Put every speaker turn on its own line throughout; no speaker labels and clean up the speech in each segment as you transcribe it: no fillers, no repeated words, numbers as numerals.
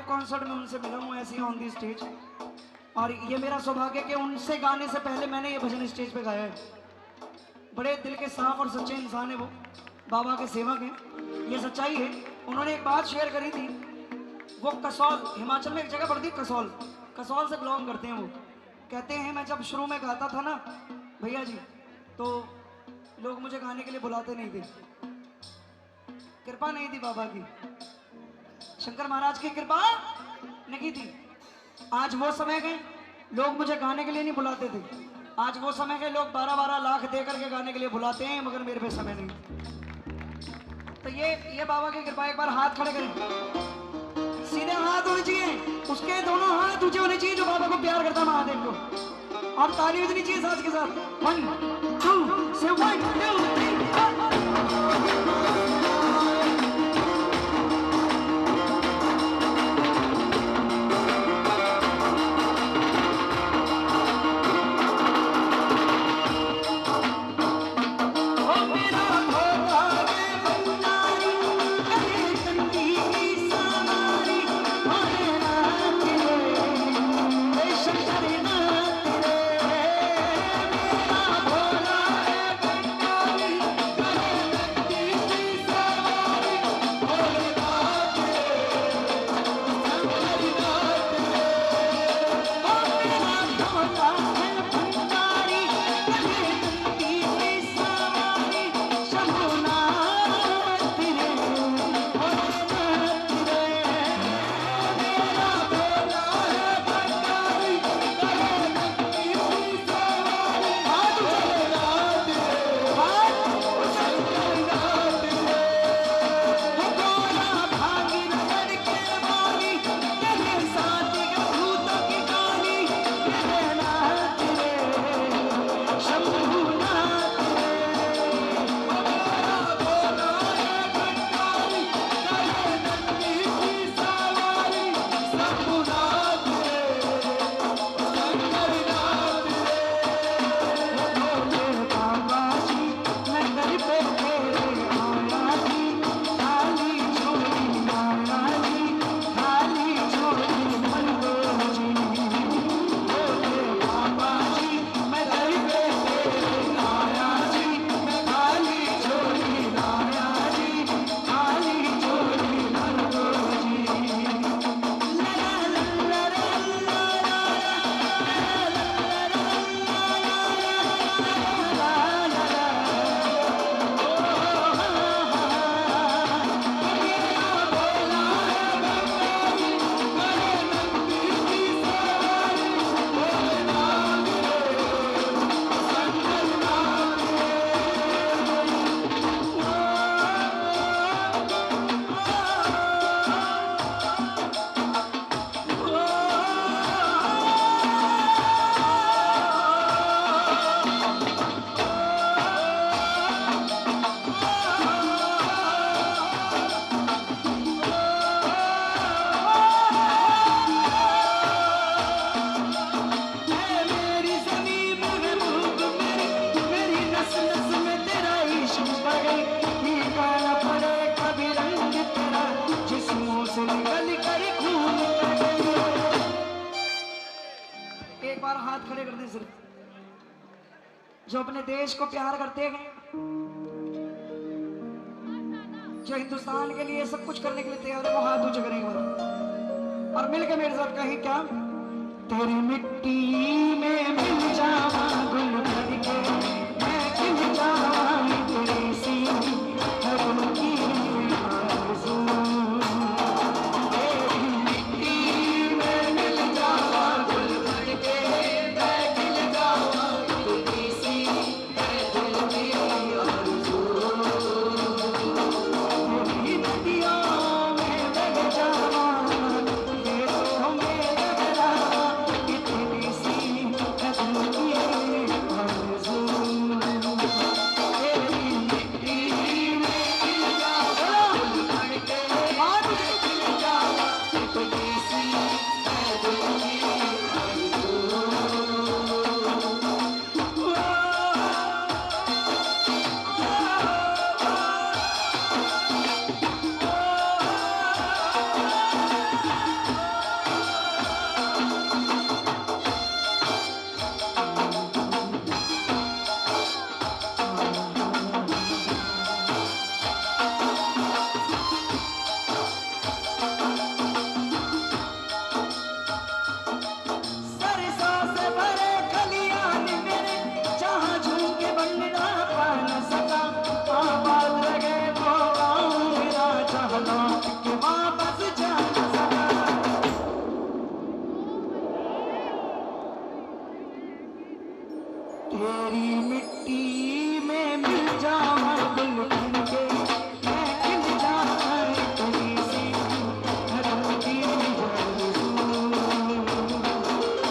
Concert में उनसे मिला हूँ ऐसे ही ऑन दी स्टेज, और ये मेरा सौभाग्य कि उनसे गाने से पहले मैंने ये भजन स्टेज पे गाया है। बड़े दिल के साफ और सच्चे इंसान है वो, बाबा के सेवक हैं, ये सच्चाई है। उन्होंने एक बात शेयर करी थी, वो कसौल, हिमाचल में एक जगह पड़ती है कसौल, कसौल से बिलोंग करते हैं वो। कहते हैं मैं जब शुरू में गाता था ना भैया जी, तो लोग मुझे गाने के लिए बुलाते नहीं थे, कृपा नहीं थी बाबा की, शंकर महाराज की कृपा नहीं थी। आज वो समय गए, लोग मुझे गाने के लिए नहीं बुलाते थे। आज वो समय के लोग 12-12 लाख दे करके गाने के लिए बुलाते हैं, मगर मेरे पे समय नहीं। तो ये बाबा की कृपा। एक बार हाथ खड़े करें, सीधे हाथ होने चाहिए, उसके दोनों हाथ ऊंचे होने चाहिए जो बाबा को प्यार करता महादेव को, और ताली बजनी चाहिए साथ के साथ। 1 2 से 1 2 3 जो अपने देश को प्यार करते हैं, जो हिंदुस्तान के लिए सब कुछ करने के लिए तैयार है, वो हाथ ऊंचे करेंगे और मिलकर मेरे साथ कहें क्या? तेरी मिट्टी में मिल जावा गुल भर के, मैं खिल जावा तेरी सी हर की आरज़ू। तेरी मिट्टी में मिल जावा गुल भर के, मैं खिल जावा तेरी सी हर की आरज़ू। तेरी नदियों में बह जावा ये तो मेरा इतनी सी हद की आरज़ू। तेरी मिट्टी में खिल जावा गुल भर के, आज खिल जावा इतनी सी हद की आरज़ू। सरसों से भरे खलियान मेरे, जहाँ झूम के बंदा पा न सका, आबाद लगे वो गाँव मेरा, जहाँ लौट के वापस जा न सका। तेरी मिट्टी में मिल जावा गुल खिल के, मैं खिल जावा तेरी सी हर की आरज़ू।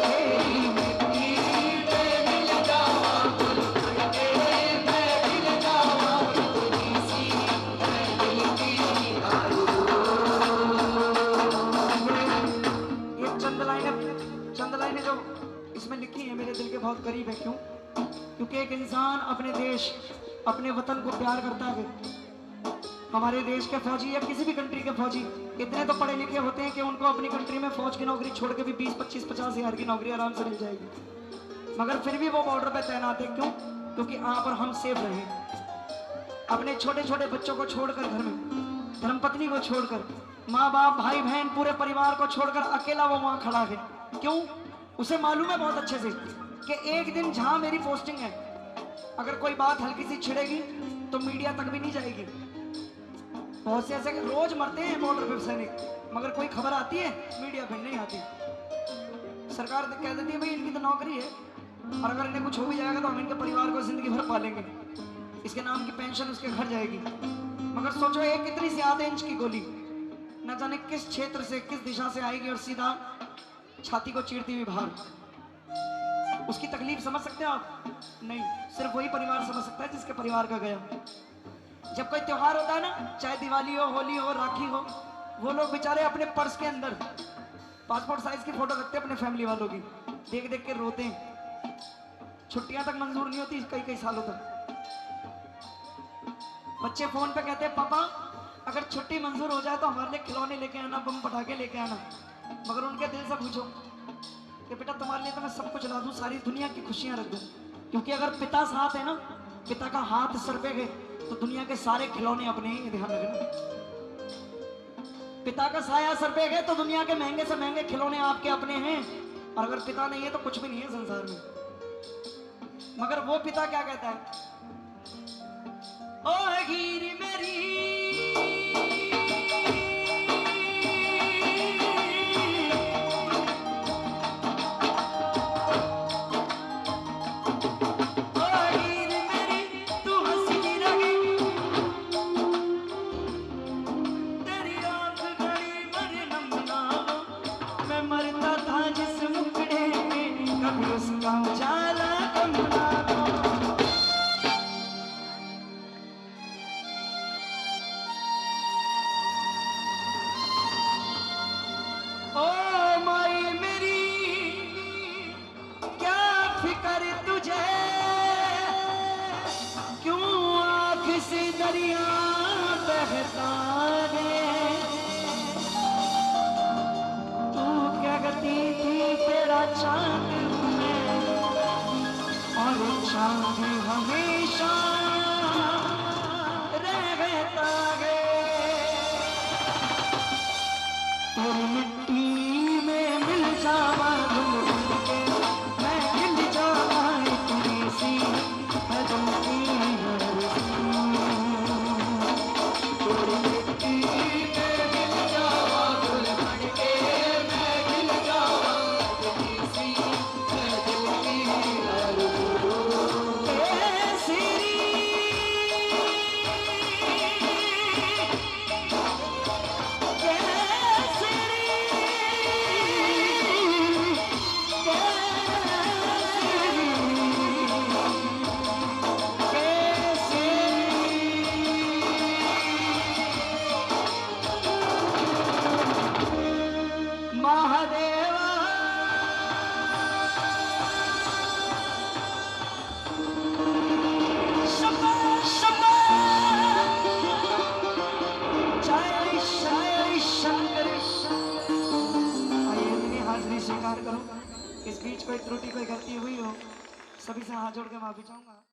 तेरी मिट्टी में मिल जावा गुल खिल के, मैं खिल जावा तेरी सी हर की आरज़ू। ये चंद लाइनें जो इसमें लिखी है मेरे दिल के बहुत करीब है। क्यों? क्योंकि एक इंसान अपने देश, अपने वतन को प्यार करता है। हमारे देश के फौजी या किसी भी कंट्री के फौजी इतने तो पढ़े लिखे होते हैं कि उनको अपनी कंट्री में फौज की नौकरी छोड़ के भी 20, 25, 50 हज़ार की नौकरी आराम से मिल जाएगी, मगर फिर भी वो बॉर्डर पे तैनात है। क्यों? क्योंकि यहाँ पर हम सेफ रहें। अपने छोटे छोटे बच्चों को छोड़कर घर में, धर्मपत्नी को छोड़कर, माँ बाप भाई बहन पूरे परिवार को छोड़कर अकेला वो वहाँ खड़ा है। क्यों? उसे मालूम है बहुत अच्छे से कि एक दिन जहाँ मेरी पोस्टिंग है, अगर कोई बात हल्की सी छिड़ेगी तो मीडिया तक भी नहीं जाएगी। बहुत से ऐसे रोज मरते हैं बॉर्डर पे सैनिक, मगर कोई खबर आती है मीडिया पे नहीं आती। सरकार कह देती है भाई इनकी तो नौकरी है, और अगर इन्हें कुछ हो भी जाएगा तो हम इनके परिवार को जिंदगी भर पालेंगे, इसके नाम की पेंशन उसके घर जाएगी। मगर सोचो एक कितनी सी आधे इंच की गोली न जाने किस क्षेत्र से किस दिशा से आएगी और सीधा छाती को चीरती हुई बाहर। उसकी तकलीफ समझ सकते हैं आप? नहीं, सिर्फ वही परिवार समझ सकता है जिसके परिवार का गया। जब कोई त्योहार होता है ना, चाहे दिवाली हो, होली हो, राखी हो, वो लोग बेचारे अपने पर्स के अंदर पासपोर्ट साइज की फोटो रखते हैं अपने फैमिली वालों की, देख देख के रोते हैं। छुट्टियां तक मंजूर नहीं होती कई कई सालों तक। बच्चे फोन पे कहते हैं पापा अगर छुट्टी मंजूर हो जाए तो हमारे लिए खिलौने लेके आना, बम पटाखे लेके आना। मगर उनके दिल से पूछो कि बेटा तुम्हारे लिए तो मैं सब कुछ ला दूं, सारी दुनिया की खुशियां रख दूं, क्योंकि अगर पिता साथ है ना, पिता का हाथ सर पे गए तो दुनिया के सारे खिलौने अपने ही। ध्यान रखना, पिता का साया सर पे गए तो दुनिया के महंगे से महंगे खिलौने आपके अपने हैं, और अगर पिता नहीं है तो कुछ भी नहीं है संसार में। मगर वो पिता क्या कहता है? ओ हीरी मेरी स्वीकार करो। इस बीच कोई त्रुटि कोई गलती हुई हो, सभी से हाथ जोड़ के माफी चाहूंगा।